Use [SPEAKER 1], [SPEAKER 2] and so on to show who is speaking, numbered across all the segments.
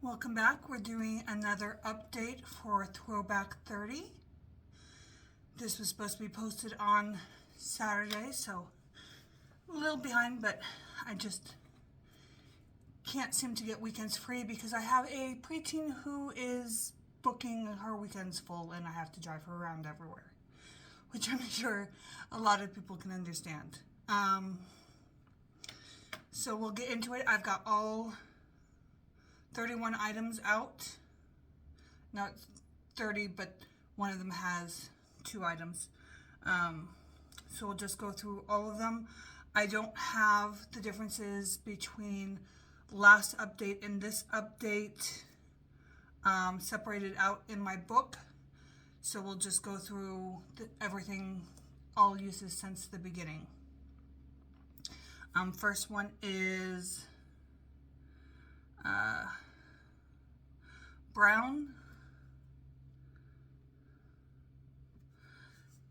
[SPEAKER 1] Welcome back. We're doing another update for Throwback 30. This was supposed to be posted on Saturday, so a little behind, but I just can't seem to get weekends free because I have a preteen who is booking her weekends full and I have to drive her around everywhere, which I'm sure a lot of people can understand. So we'll get into it. I've got all 31 items out. Not 30, but one of them has 2 items. So we'll just go through all of them. I don't have the differences between last update and this update separated out in my book. So we'll just go through everything, all uses since the beginning. First one is brown.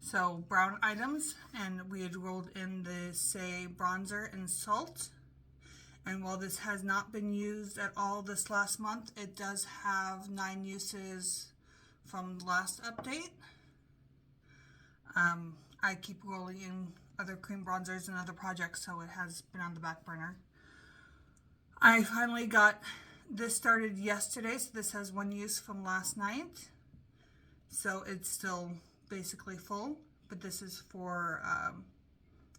[SPEAKER 1] So brown items, and we had rolled in the Say bronzer and salt. And while this has not been used at all this last month, it does have 9 uses from the last update. I keep rolling in other cream bronzers and other projects, so it has been on the back burner. I finally got this started yesterday, so this has 1 use from last night. So it's still basically full, but this is for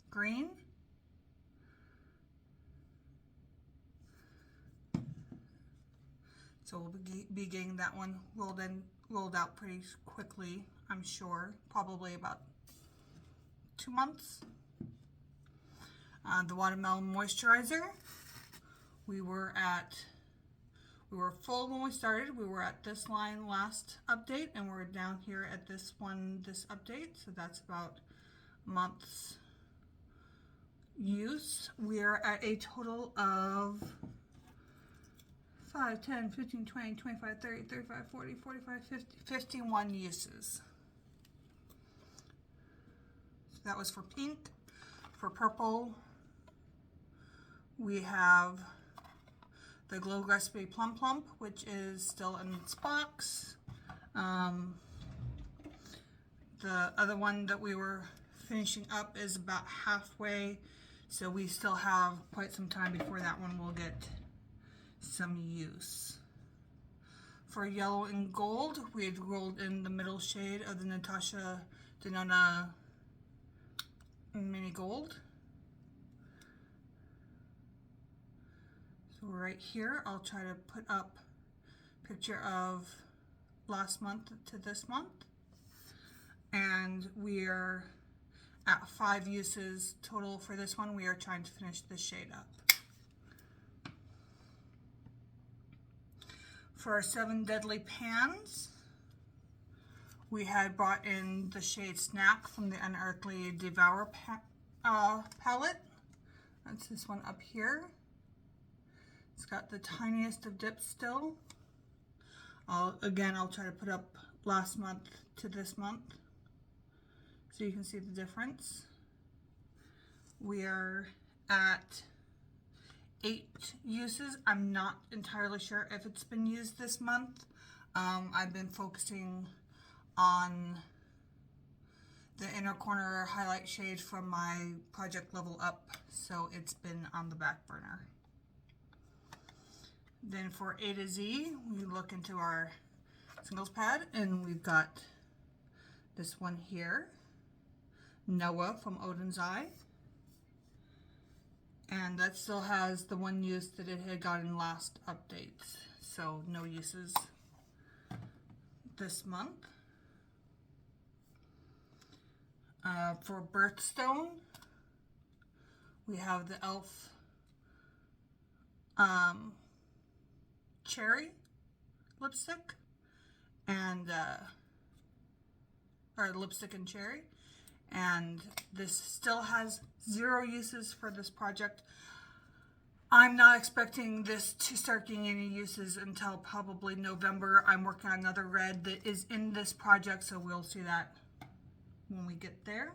[SPEAKER 1] green. So we'll be getting that one rolled out pretty quickly, I'm sure, probably about 2 months. The watermelon moisturizer. We were full when we started. We were at this line last update, and we're down here at this one this update. So that's about a month's use. We are at a total of 5, 10, 15, 20, 25, 30, 35, 40, 45, 50, 51 uses. So that was for pink. For purple, we have the Glow Recipe Plum Plump, which is still in its box. The other one that we were finishing up is about halfway, so we still have quite some time before that one will get some use. For yellow and gold, we had rolled in the middle shade of the Natasha Denona Mini Gold. So right here, I'll try to put up a picture of last month to this month. And we are at 5 uses total for this one. We are trying to finish this shade up. For our 7 Deadly Pans, we had brought in the shade Snack from the Unearthly Devour palette. That's this one up here. It's got the tiniest of dips still. I'll try to put up last month to this month so you can see the difference. We are at 8 uses. I'm not entirely sure if it's been used this month. I've been focusing on the inner corner highlight shade from my project Level Up, so it's been on the back burner. Then for A to Z, we look into our singles pad, and we've got this one here, Noah from Odin's Eye. And that still has the 1 use that it had gotten last update, so no uses this month. For Birthstone, we have the e.l.f. Cherry lipstick, and or lipstick and cherry, and this still has 0 uses for this project. I'm not expecting this to start getting any uses until probably November. I'm working on another red that is in this project, so we'll see that when we get there.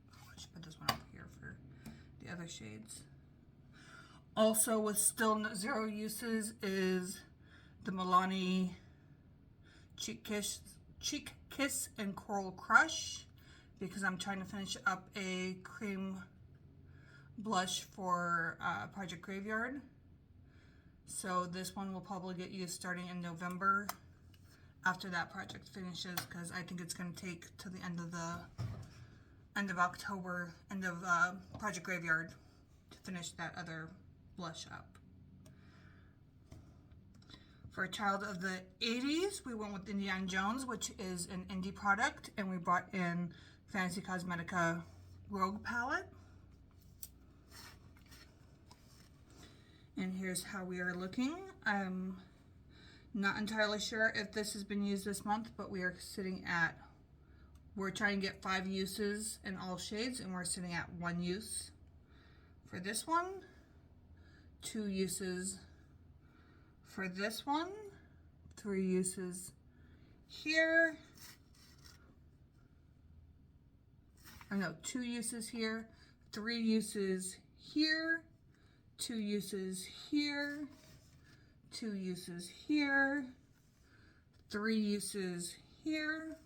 [SPEAKER 1] I should put this one up here for the other shades. Also with still zero uses is the Milani Cheek Kiss and Coral Crush, because I'm trying to finish up a cream blush for Project Graveyard. So this one will probably get used starting in November after that project finishes, because I think it's going to take to the end of October, end of Project Graveyard to finish that other blush up. For a child of the 80s, we went with Indiana Jones, which is an indie product, and we brought in Fantasy Cosmetica Rogue Palette. And here's how we are looking. I'm not entirely sure if this has been used this month, but we are sitting at, we're trying to get 5 uses in all shades, and we're sitting at 1 use for this one, 2 uses for this one, 3 uses here, or no, 2 uses here, 3 uses here, 2 uses here, 2 uses here, 3 uses here,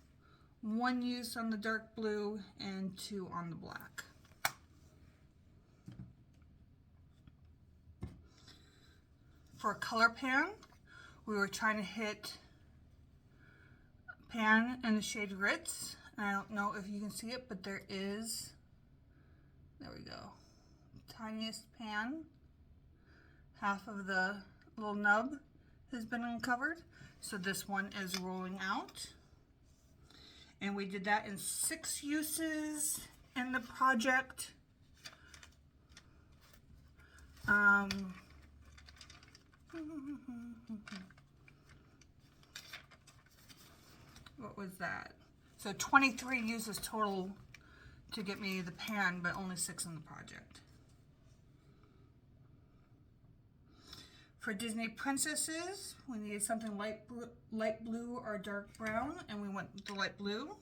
[SPEAKER 1] 1 use on the dark blue, and 2 on the black. For a color pan, we were trying to hit pan in the shade Ritz. And I don't know if you can see it, but there we go, tiniest pan. Half of the little nub has been uncovered. So this one is rolling out. And we did that in 6 uses in the project. What was that? So 23 uses total to get me the pan, but only 6 in the project. For Disney princesses, we needed something light blue or dark brown, and we went with the light blue.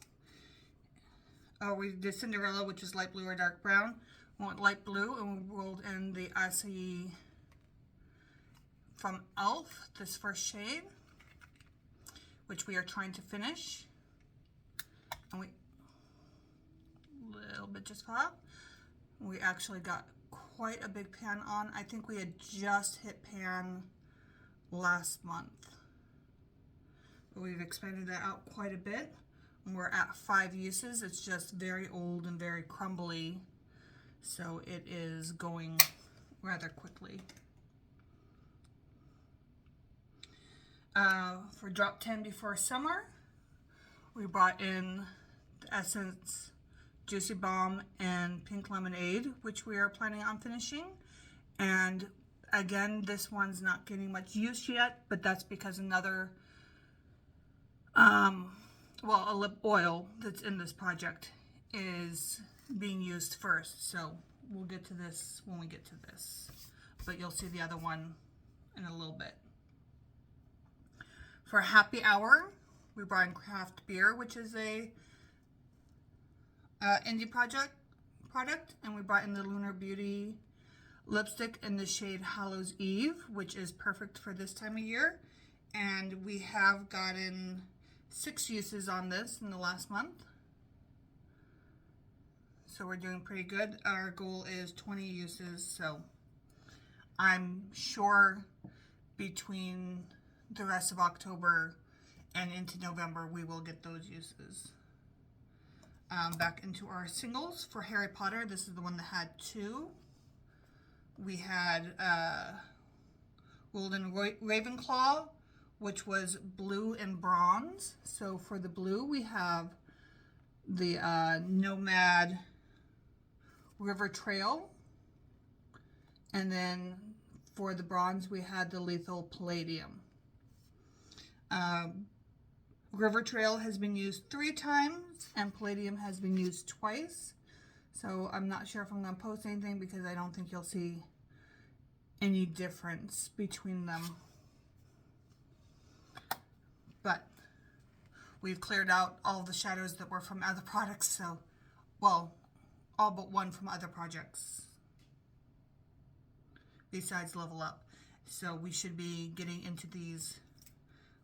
[SPEAKER 1] We did Cinderella, which is light blue or dark brown. We went light blue, and we rolled in the acai from Elf, this first shade, which we are trying to finish. And we, little bit just fell out. We actually got quite a big pan on. I think we had just hit pan last month, but we've expanded that out quite a bit, and we're at 5 uses. It's just very old and very crumbly, so it is going rather quickly. For Drop 10 Before Summer, we brought in the Essence Juicy Balm and Pink Lemonade, which we are planning on finishing. And again, this one's not getting much use yet, but that's because another, a lip oil that's in this project is being used first. So we'll get to this when we get to this, but you'll see the other one in a little bit. For Happy Hour, we brought in Craft Beer, which is a indie product, and we brought in the Lunar Beauty lipstick in the shade Hallows Eve, which is perfect for this time of year. And we have gotten 6 uses on this in the last month, so we're doing pretty good. Our goal is 20 uses, so I'm sure between the rest of October and into November we will get those uses. Back into our singles. For Harry Potter, this is the one that had 2. We had Golden Ravenclaw, which was blue and bronze. So for the blue, we have the Nomad River Trail. And then for the bronze, we had the Lethal Palladium. River Trail has been used 3 times, and Palladium has been used twice. So I'm not sure if I'm going to post anything, because I don't think you'll see any difference between them. But we've cleared out all the shadows that were from other products, so, well, all but one from other projects. besides Level Up. So we should be getting into these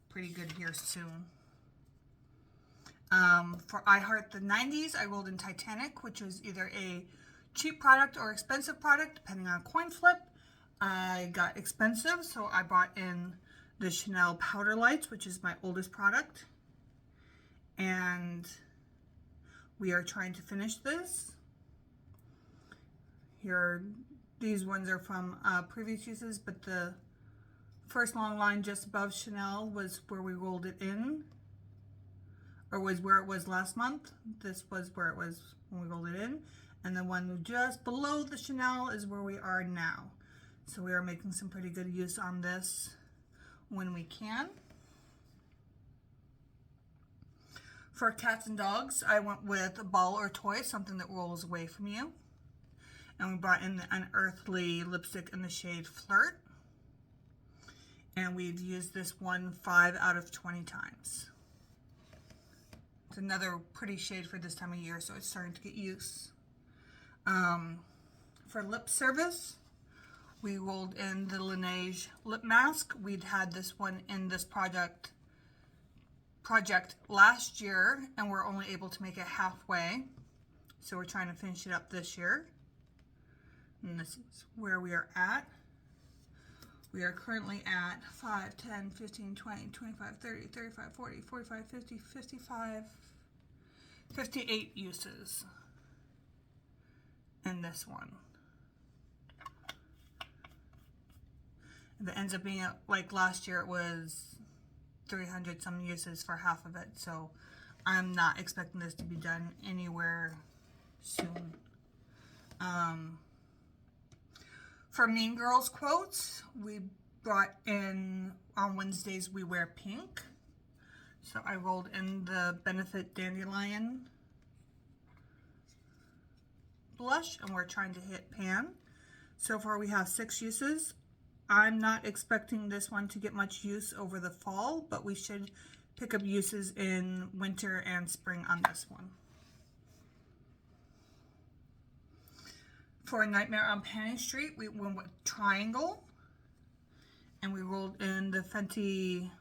[SPEAKER 1] pretty good here soon. For I Heart the 90s, I rolled in Titanic, which was either a cheap product or expensive product, depending on coin flip. I got expensive, so I brought in the Chanel Powder Lights, which is my oldest product. And we are trying to finish this. Here, these ones are from previous uses, but the first long line just above Chanel was where we rolled it in, or was where it was last month. This was where it was when we rolled it in. And the one just below the Chanel is where we are now. So we are making some pretty good use on this when we can. For cats and dogs, I went with a ball or toy, something that rolls away from you. And we brought in the Unearthly lipstick in the shade Flirt. And we've used this one 5 out of 20 times. It's another pretty shade for this time of year, so it's starting to get use. For lip service, we rolled in the Laneige lip mask. We'd had this one in this project last year, and we're only able to make it halfway. So we're trying to finish it up this year. And this is where we are at. We are currently at 5, 10, 15, 20, 25, 30, 35, 40, 45, 50, 55, 58 uses in this one. If it ends up being like last year, it was 300 some uses for half of it. So I'm not expecting this to be done anywhere soon. For Mean Girls quotes, we brought in, on Wednesdays we wear pink. So I rolled in the Benefit Dandelion blush, and we're trying to hit pan. So far we have 6 uses. I'm not expecting this one to get much use over the fall, but we should pick up uses in winter and spring on this one. For Nightmare on Panning Street, we went with Triangle, and we rolled in the Fenty,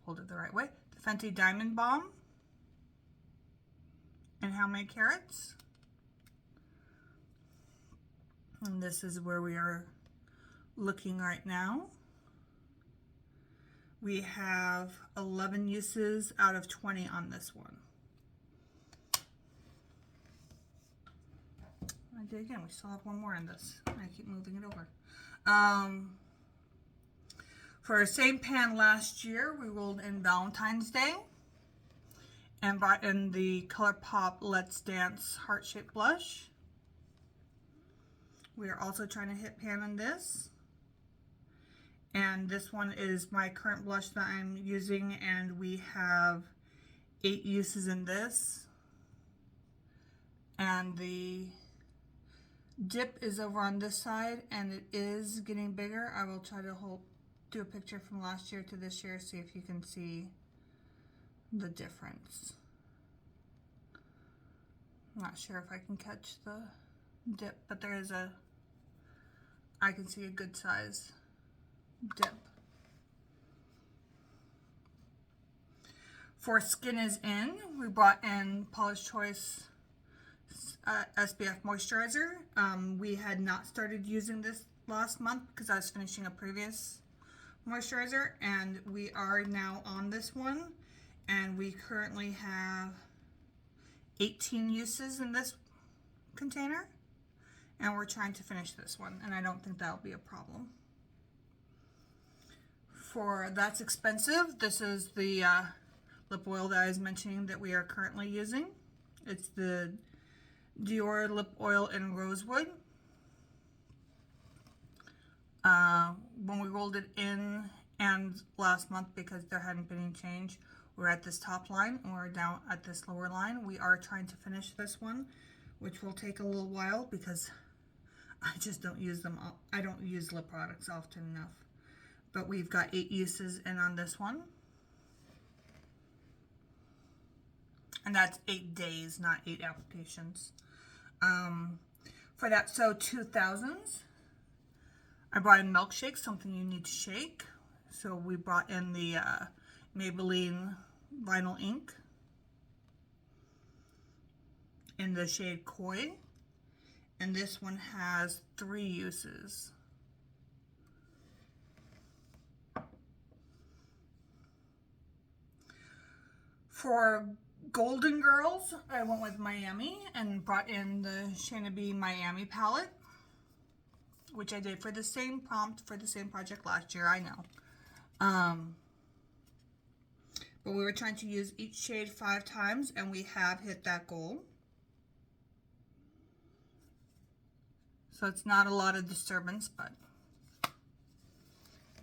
[SPEAKER 1] hold it the right way, the Fenty Diamond Bomb. And How Many Carats? And this is where we are looking right now. We have 11 uses out of 20 on this one. I did again. We still have one more in this. I keep moving it over. For our same pan last year, we rolled in Valentine's Day and brought in the ColourPop Let's Dance heart-shaped blush. We are also trying to hit pan on this. And this one is my current blush that I'm using, and we have 8 uses in this. And the dip is over on this side, and it is getting bigger. I will try to do a picture from last year to this year, see if you can see the difference. I'm not sure if I can catch the dip, but there is I can see a good size dip. For Skin is In, we brought in Paula's Choice SPF moisturizer. We had not started using this last month because I was finishing a previous moisturizer, and we are now on this one, and we currently have 18 uses in this container, and we're trying to finish this one, and I don't think that'll be a problem. For That's Expensive, this is the lip oil that I was mentioning that we are currently using. It's the Dior Lip Oil in Rosewood. When we rolled it in and last month, because there hadn't been any change, we're at this top line and we're down at this lower line. We are trying to finish this one, which will take a little while because I just don't use them. I don't use lip products often enough. But we've got 8 uses in on this one. And that's 8 days, not 8 applications. For that So 2000s, I brought in Milkshake, something you need to shake. So we brought in the Maybelline Vinyl Ink in the shade Koi. And this one has 3 uses. For Golden Girls, I went with Miami and brought in the Shayna B Miami palette, which I did for the same prompt for the same project last year, I know. But we were trying to use each shade 5 times, and we have hit that goal. So it's not a lot of disturbance, but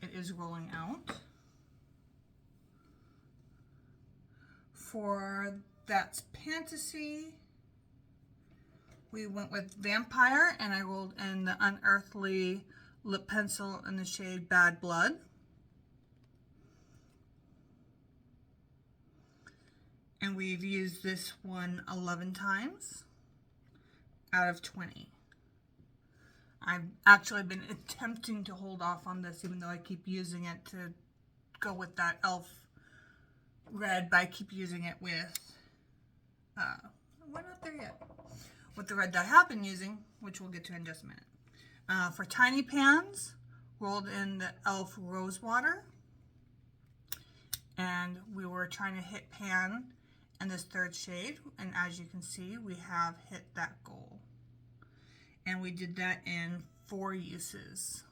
[SPEAKER 1] it is rolling out. For That's Fantasy, we went with Vampire, and I rolled in the Unearthly lip pencil in the shade Bad Blood. And we've used this one 11 times out of 20. I've actually been attempting to hold off on this, even though I keep using it to go with that e.l.f. red, but I keep using it with, we're not there yet, with the red that I have been using, which we'll get to in just a minute. For Tiny Pans, rolled in the e.l.f. Rose Water, and we were trying to hit pan in this 3rd shade, and as you can see, we have hit that goal. And we did that in 4 uses.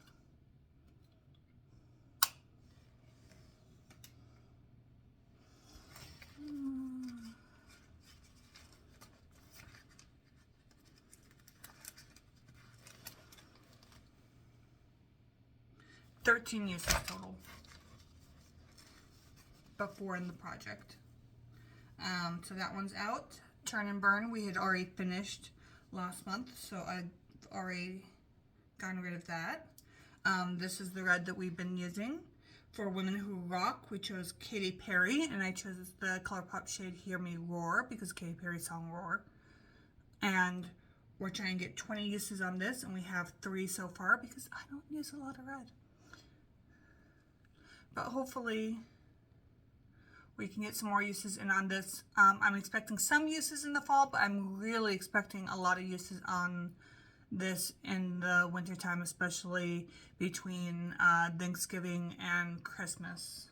[SPEAKER 1] $13 uses total, but 4 in the project. So that one's out. Turn and Burn, we had already finished last month, so I've already gotten rid of that. This is the red that we've been using. For Women Who Rock, we chose Katy Perry, and I chose the ColourPop shade Hear Me Roar because Katy Perry's song Roar. And we're trying to get 20 uses on this, and we have 3 so far because I don't use a lot of red. But hopefully we can get some more uses in on this. I'm expecting some uses in the fall, but I'm really expecting a lot of uses on this in the wintertime, especially between Thanksgiving and Christmas.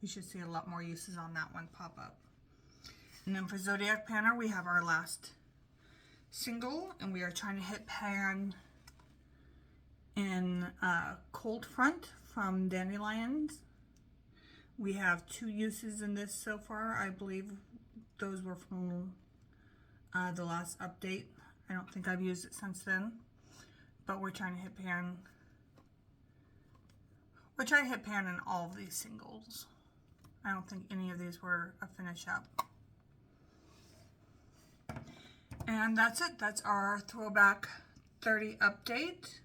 [SPEAKER 1] You should see a lot more uses on that one pop up. And then for Zodiac Panner, we have our last single, and we are trying to hit pan in Cold Front from Dandelions. We have 2 uses in this so far. I believe those were from the last update. I don't think I've used it since then, but we're trying to hit pan. We're trying to hit pan in all of these singles. I don't think any of these were a finish up. And that's it. That's our Throwback 30 update.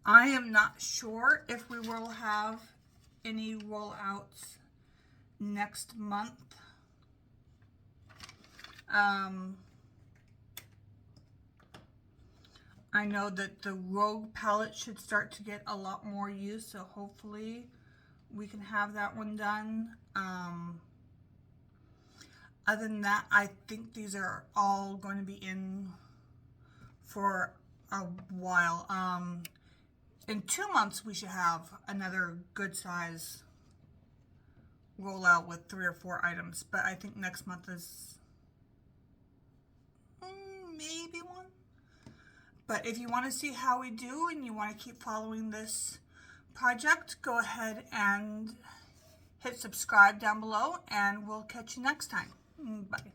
[SPEAKER 1] I am not sure if we will have any rollouts next month. I know that the Rogue palette should start to get a lot more use, so hopefully we can have that one done. Other than that, I think these are all going to be in for a while. In 2 months, we should have another good size rollout with 3 or 4 items, but I think next month is maybe 1. But if you want to see how we do and you want to keep following this project, go ahead and hit subscribe down below, and we'll catch you next time. Bye.